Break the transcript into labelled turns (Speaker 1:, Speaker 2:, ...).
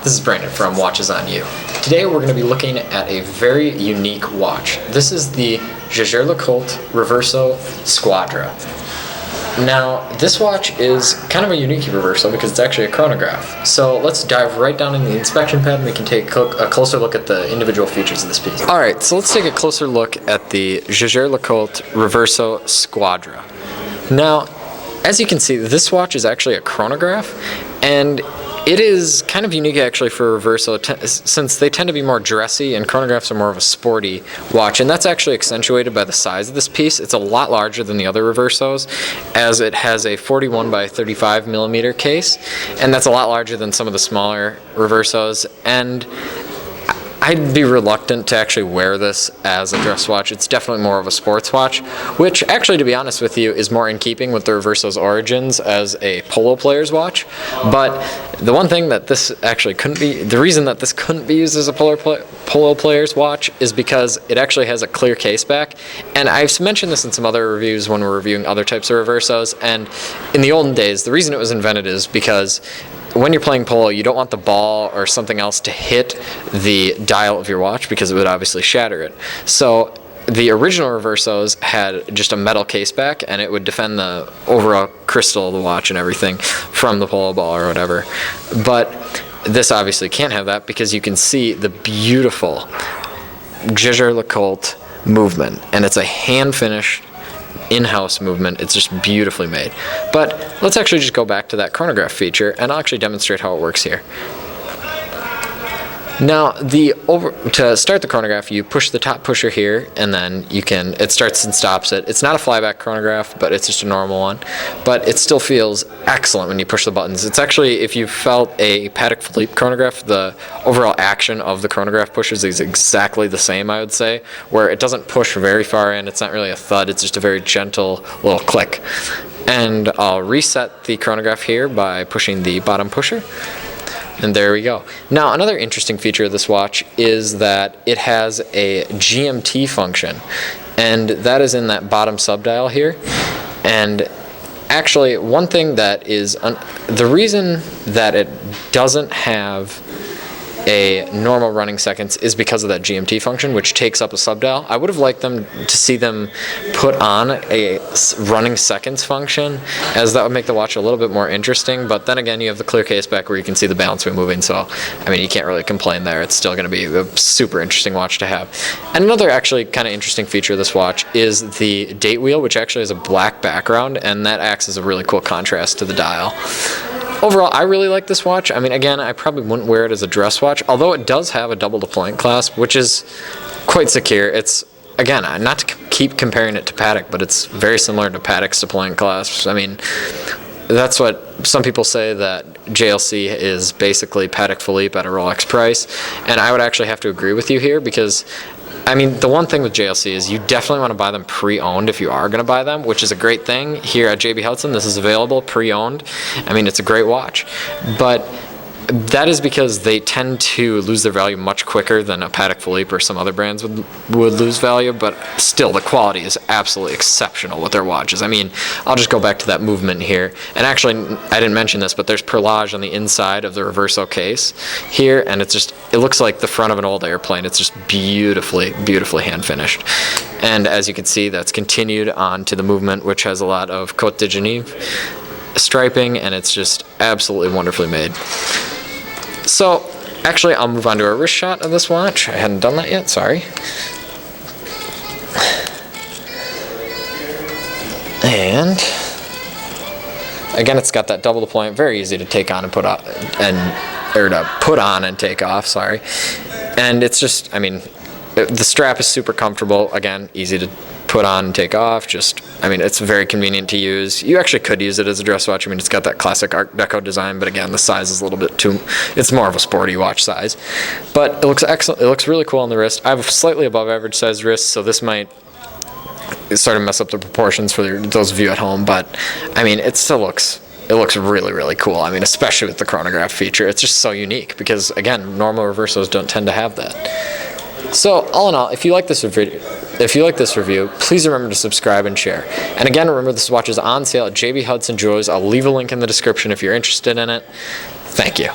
Speaker 1: this is Brandon from Watches on You. Today we're going to be looking at a very unique watch. This is the Jaeger-LeCoultre Reverso Squadra. Now, this watch is kind of a unique reverso because it's actually a chronograph. So let's dive right down in the inspection pad and we can take a closer look at the individual features of this piece. Alright, so let's take a closer look at the Jaeger-LeCoultre Reverso Squadra. Now, as you can see, this watch is actually a chronograph, and it is kind of unique actually for Reverso since they tend to be more dressy and chronographs are more of a sporty watch, and that's actually accentuated by the size of this piece. It's a lot larger than the other Reversos, as it has a 41 by 35 millimeter case, and that's a lot larger than some of the smaller Reversos, and I'd be reluctant to actually wear this as a dress watch. It's definitely more of a sports watch, which actually, to be honest with you, is more in keeping with the Reverso's origins as a polo player's watch. But the one thing that this actually couldn't be, the reason that this couldn't be used as a polo player's watch is because it actually has a clear case back. And I've mentioned this in some other reviews when we're reviewing other types of Reversos. And in the olden days, the reason it was invented is because when you're playing polo, you don't want the ball or something else to hit the dial of your watch because it would obviously shatter it. So the original Reversos had just a metal case back, and it would defend the overall crystal of the watch and everything from the polo ball or whatever. But this obviously can't have that because you can see the beautiful Jaeger-LeCoultre movement, and it's a hand-finished in-house movement. It's just beautifully made. But let's actually just go back to that chronograph feature, and I'll actually demonstrate how it works here. Now, to start the chronograph, you push the top pusher here, and then it starts and stops it. It's not a flyback chronograph, but it's just a normal one. But it still feels excellent when you push the buttons. It's actually, if you felt a Patek Philippe chronograph, the overall action of the chronograph pushers is exactly the same, I would say, where it doesn't push very far in. It's not really a thud. It's just a very gentle little click. And I'll reset the chronograph here by pushing the bottom pusher. And there we go. Now, another interesting feature of this watch is that it has a GMT function, and that is in that bottom subdial here. And actually, one thing that is the reason that it doesn't have a normal running seconds is because of that GMT function, which takes up a subdial. I would have liked them to see them put on a running seconds function, as that would make the watch a little bit more interesting. But then again, you have the clear case back where you can see the balance wheel moving, so I mean, you can't really complain there. It's still going to be a super interesting watch to have. And another actually kind of interesting feature of this watch is the date wheel, which actually has a black background, and that acts as a really cool contrast to the dial. Overall, I really like this watch. I mean, again, I probably wouldn't wear it as a dress watch, although it does have a double deployment clasp, which is quite secure. It's, again, not to keep comparing it to Patek, but it's very similar to Patek's deployment clasps. I mean, that's what some people say, that JLC is basically Patek Philippe at a Rolex price, and I would actually have to agree with you here because, I mean, the one thing with JLC is you definitely want to buy them pre-owned if you are going to buy them, which is a great thing. Here at JB Hudson, this is available pre-owned. I mean, it's a great watch. But that is because they tend to lose their value much quicker than a Patek Philippe or some other brands would lose value, but still the quality is absolutely exceptional with their watches. I mean, I'll just go back to that movement here, and actually I didn't mention this, but there's perlage on the inside of the Reverso case here, and it looks like the front of an old airplane. It's just beautifully hand finished. And as you can see, that's continued on to the movement, which has a lot of Côte de Genève striping, and it's just absolutely wonderfully made. So, actually, I'll move on to a wrist shot of this watch. I hadn't done that yet, sorry. And again, it's got that double deployment, very easy to take on and put on, or to put on and take off, sorry. And it's just, I mean, the strap is super comfortable, again, easy to put on and take off. Just, I mean, it's very convenient to use. You actually could use it as a dress watch. I mean, it's got that classic Art Deco design, but again, the size is a little bit too, it's more of a sporty watch size. But it looks excellent. It looks really cool on the wrist. I have a slightly above average size wrist, so this might sort of mess up the proportions for those of you at home, but I mean, it looks really cool. I mean, especially with the chronograph feature. It's just so unique because, again, normal Reversos don't tend to have that. So, all in all, if you like this review, please remember to subscribe and share. And again, remember this watch is on sale at JB Hudson Jewelers. I'll leave a link in the description if you're interested in it. Thank you.